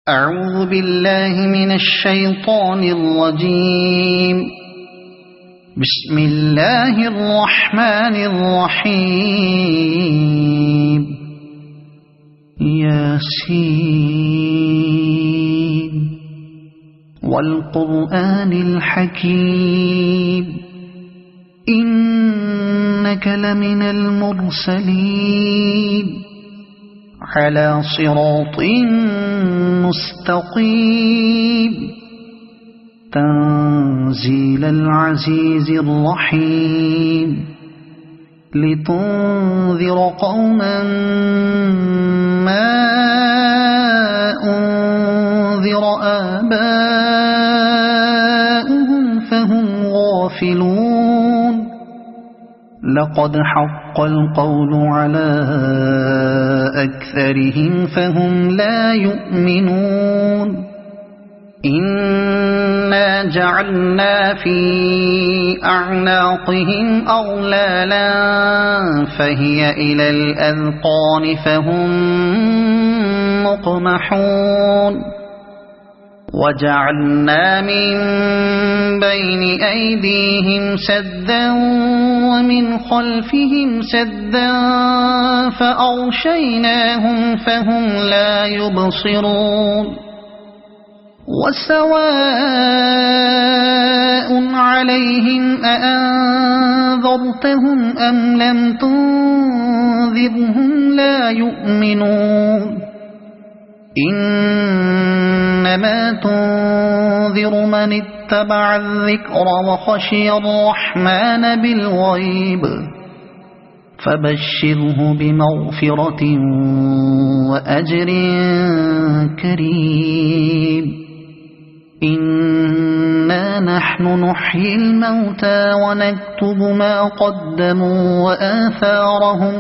أعوذ بالله من الشيطان الرجيم. بسم الله الرحمن الرحيم. ياسين والقرآن الحكيم إنك لمن المرسلين على صراط مستقيم تنزيل العزيز الرحيم لتنذر قوما ما أنذر آباؤهم فهم غافلون. لقد حق القول على أكثرهم فهم لا يؤمنون. إنا جعلنا في أعناقهم أغلالا فهي إلى الأذقان فهم مقمحون. وجعلنا من بين أيديهم سدا ومن خلفهم سدا فأغشيناهم فهم لا يبصرون. وسواء عليهم أأنذرتهم أم لم تنذرهم لا يؤمنون. إنما تنذر من اتبع الذكر وخشي الرحمن بالغيب فبشره بمغفرة وأجر كريم. إنا نحن نحيي الموتى ونكتب ما قدموا وآثارهم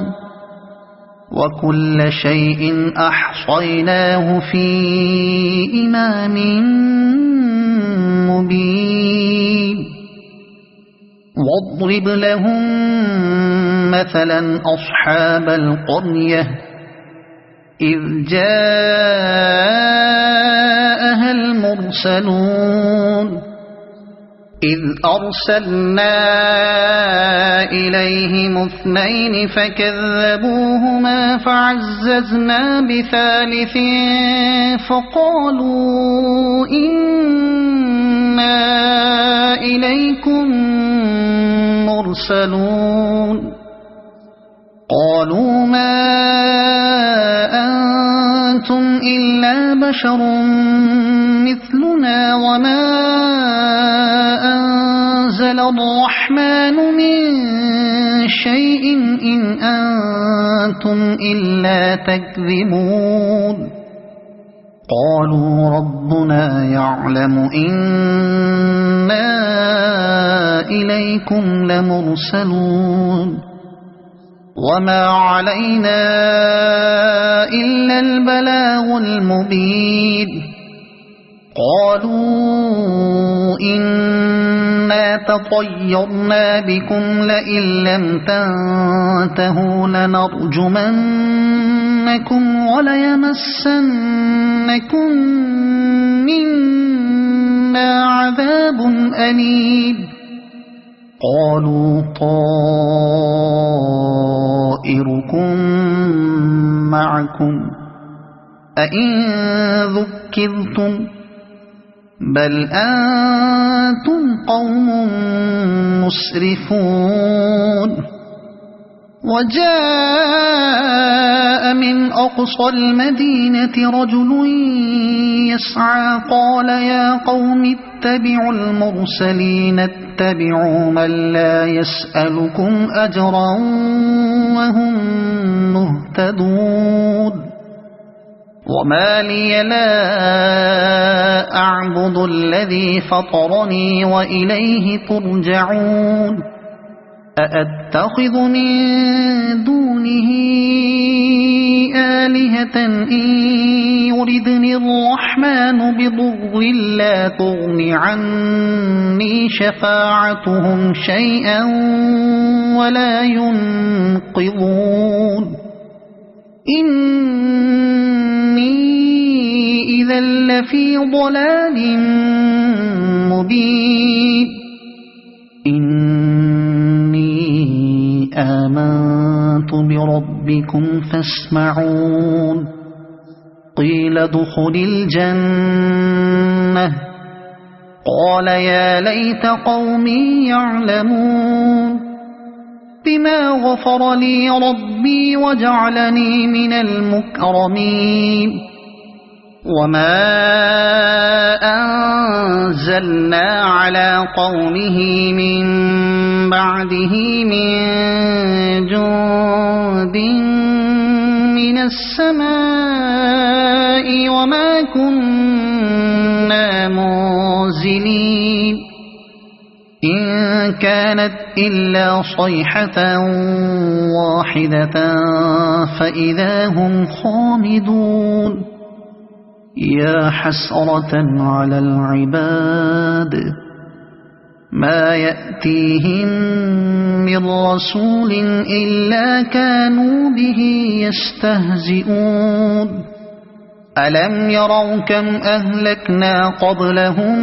وكل شيء أحصيناه في إمام مبين. واضرب لهم مثلا أصحاب القرية إذ جاءها المرسلون إذ أرسلنا إليهم اثنين فكذبوهما فعززنا بثالث فقالوا إنا إليكم مرسلون. قالوا ما أنتم إلا بشر مثلنا وما أنزل الرحمن من شيء إن أنتم إلا تكذبون. قالوا ربنا يعلم إنا إليكم لمرسلون وما علينا إلا البلاغ المبين. قالوا إنا تطيرنا بكم لئن لم تنتهوا لنرجمنكم وليمسنكم منا عذاب أليم. قالوا طائركم معكم أئن ذكرتم بل أنتم قوم مسرفون. وجاء من أقصى المدينة رجل يسعى قال يا قوم اتبعوا المرسلين اتبعوا من لا يسألكم أجرا وهم مهتدون. وما لي لا أعبد الذي فطرني وإليه ترجعون. أأتخذ من دونه آلهة إن يردني الرحمن بضر لا تغن عني شفاعتهم شيئا ولا ينقذون. إني إذا لفي ضلال مبين إني آمنت بربكم فاسمعون قيل ادخل الجنة قال يا ليت قومي يعلمون بما غفر لي ربي وجعلني من المكرمين وما أنزلنا على قومه من بعده من جند من السماء وما كنا منزلين إن كانت إلا صيحة واحدة فإذا هم خامدون يا حسرة على العباد ما يأتيهم من رسول إلا كانوا به يستهزئون ألم يروا كم أهلكنا قبلهم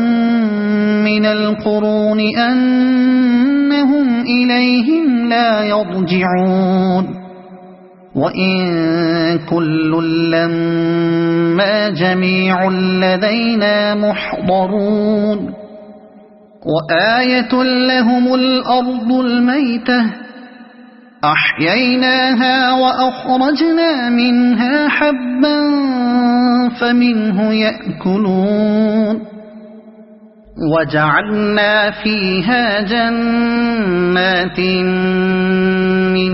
من القرون أنهم إليهم لا يرجعون وإن كل لما جميع لدينا محضرون وآية لهم الأرض الميتة أحييناها وأخرجنا منها حبا فمنه يأكلون وجعلنا فيها جنات من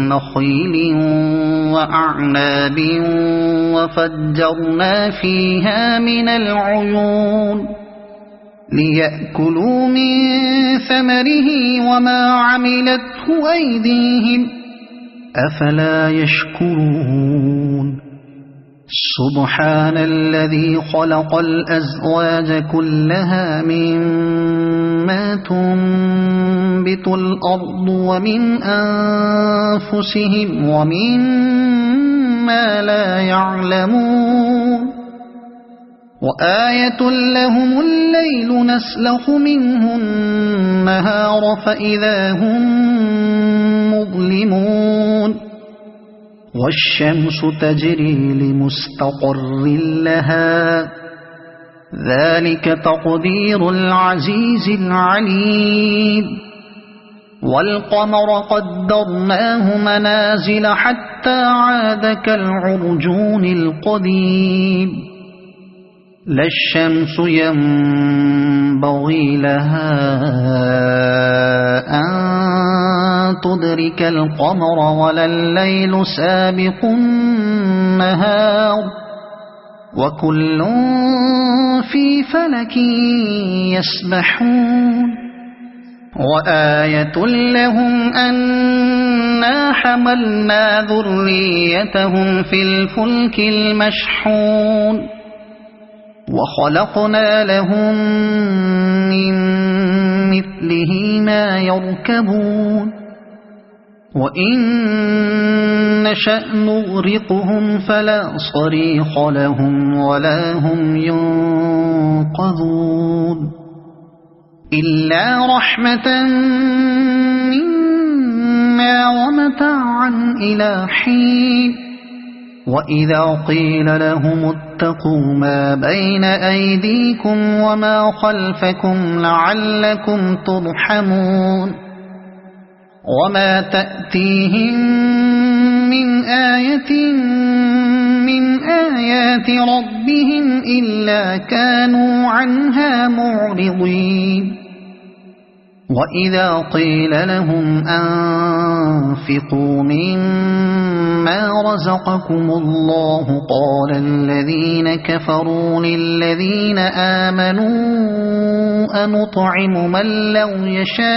نخيل وأعناب وفجرنا فيها من العيون ليأكلوا من ثمره وما عملته أيديهم أفلا يشكرون سبحان الذي خلق الأزواج كلها مما تنبت الأرض ومن أنفسهم ومما لا يعلمون وآية لهم الليل نسلخ منه النهار فإذا هم مظلمون والشمس تجري لمستقر لها ذلك تقدير العزيز العليم والقمر قدرناه منازل حتى عاد كالعرجون القديم لا الشمس ينبغي لها أن تدرك القمر ولا الليل سابق النهار وكل في فلك يسبحون وآية لهم أنا حملنا ذريتهم في الفلك المشحون وخلقنا لهم من مثله ما يركبون وإن نشأ نغرقهم فلا صريخ لهم ولا هم ينقذون إلا رحمة منا ومتاعا إلى حين وإذا قيل لهم اتقوا ما بين أيديكم وما خلفكم لعلكم ترحمون وما تأتيهم من آية من آيات ربهم إلا كانوا عنها معرضين وإذا قيل لهم أنفقوا مما رزقكم الله قال الذين كفروا للذين آمنوا أنطعم من لو يشاء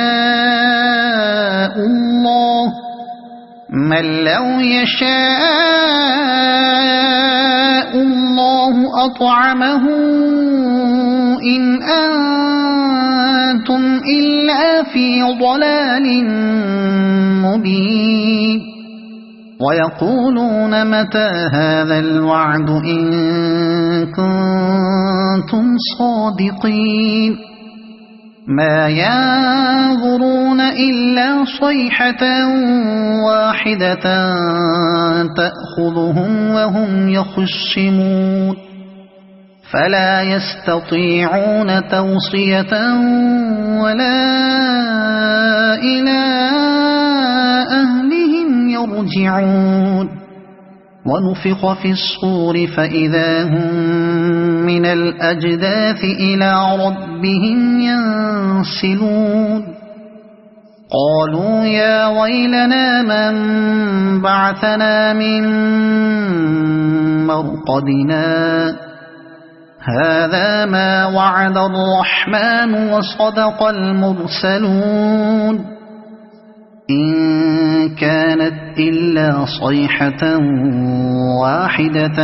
الله أطعمه إن أنتم إلا في ضلال مبين ويقولون متى هذا الوعد إن كنتم صادقين ما ينظرون إلا صيحة واحدة تأخذهم وهم يخصمون فلا يستطيعون توصية ولا إلى أهلهم يرجعون ونفخ في الصور فإذا هم من الأجداث إلى ربهم ينسلون قالوا يا ويلنا من بعثنا من مرقدنا هذا ما وعد الرحمن وصدق المرسلون إن كانت إلا صيحة واحدة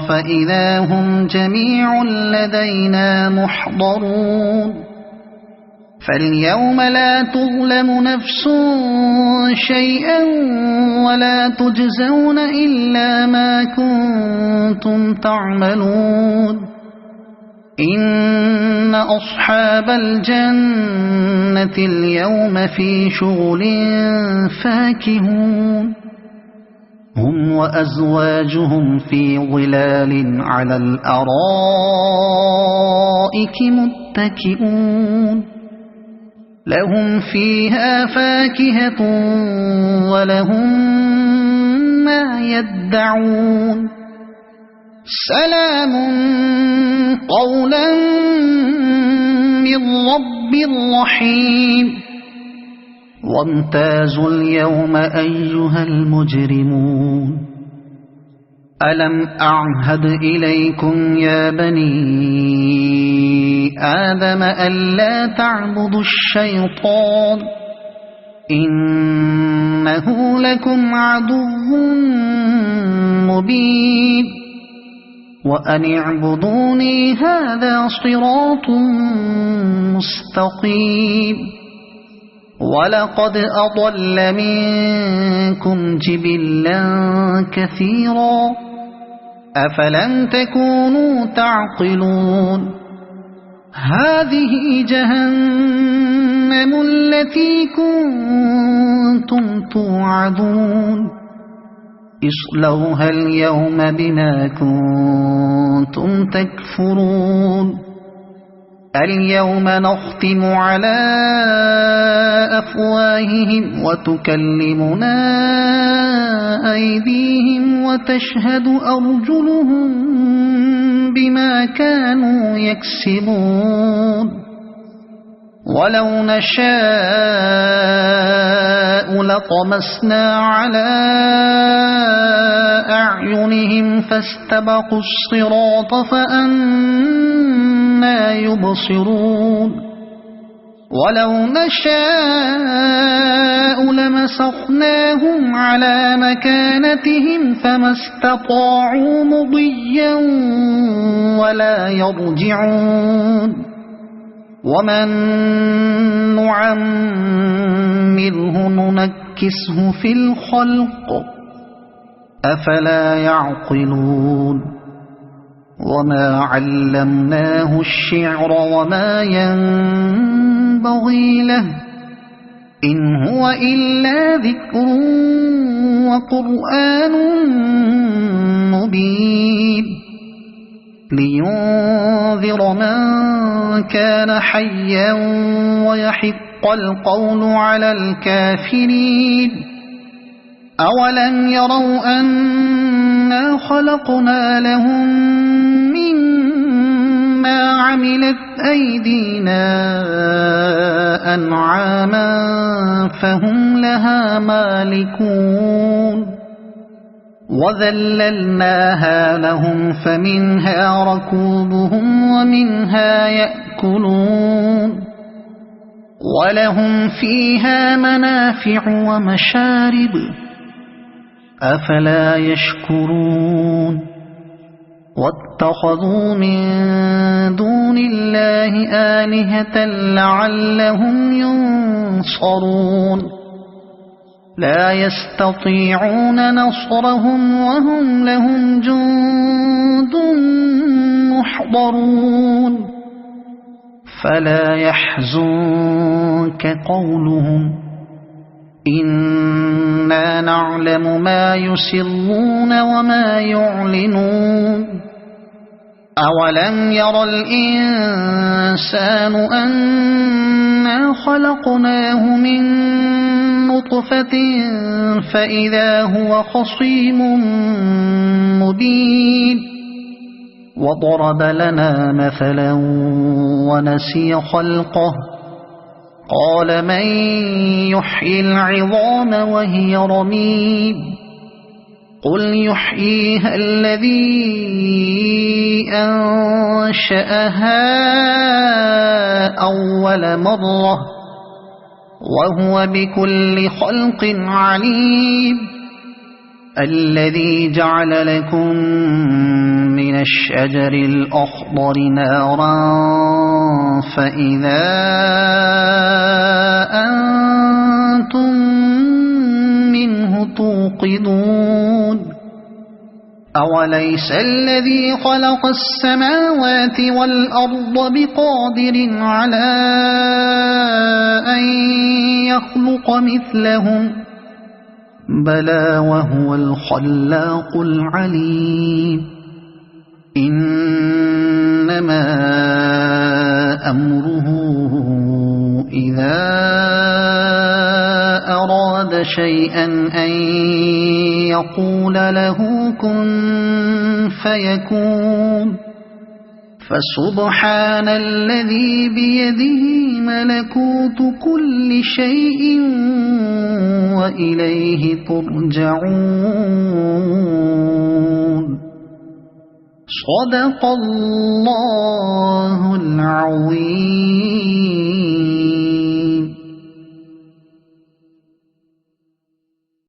فإذا هم جميع لدينا محضرون فاليوم لا تظلم نفس شيئا ولا تجزون إلا ما كنتم تعملون إن أصحاب الجنة اليوم في شغل فاكهون هم وأزواجهم في ظلال على الأرائك متكئون لهم فيها فاكهة ولهم ما يدعون سلام قولا من رب رحيم وامتازوا اليوم أيها المجرمون ألم أعهد إليكم يا بني آدم ألا تعبدوا الشيطان إنه لكم عدو مبين وأن اعبدوني هذا صراط مستقيم ولقد أضل منكم جبلا كثيرا أفلم تكونوا تعقلون هذه جهنم التي كنتم توعدون اصلوها اليوم بما كنتم تكفرون اليوم نختم على أفواههم وتكلمنا أيديهم وتشهد أرجلهم بما كانوا يكسبون ولو نشاء لطمسنا على أعينهم فاستبقوا الصراط فأنى يبصرون ولو نشاء لمسخناهم على مكانتهم فما استطاعوا مضيا ولا يرجعون ومن نعمره ننكسه في الخلق أفلا يعقلون وما علمناه الشعر وما ينبغي له إن هو إلا ذكر وقرآن مبين لينذر من كان حيا ويحق القول على الكافرين أولم يروا أنا خلقنا لهم مما عملت أيدينا أنعاما فهم لها مالكون وذللناها لهم فمنها ركوبهم ومنها يأكلون ولهم فيها منافع ومشارب أفلا يشكرون واتخذوا من دون الله آلهة لعلهم ينصرون لا يستطيعون نصرهم وهم لهم جند محضرون فلا يحزنك قولهم إنا نعلم ما يسرون وما يعلنون أولم ير الإنسان أنا خلقناه من نطفة فإذا هو خصيم مبين وضرب لنا مثلا ونسي خلقه قال من يحيي العظام وهي رميم قل يحييها الذي أنشأها أول مرة وهو بكل خلق عليم الذي جعل لكم من الشجر الأخضر نارا فإذا أنتم منه توقدون أوليس الذي خلق السماوات والأرض بقادر على أن يخلق مثلهم بلى وهو الخلاق العليم إنما أمره إذا أراد شيئا أن يقول له كن فيكون فسبحان الذي بيده ملكوت كل شيء وإليه ترجعون صدق الله العظيم.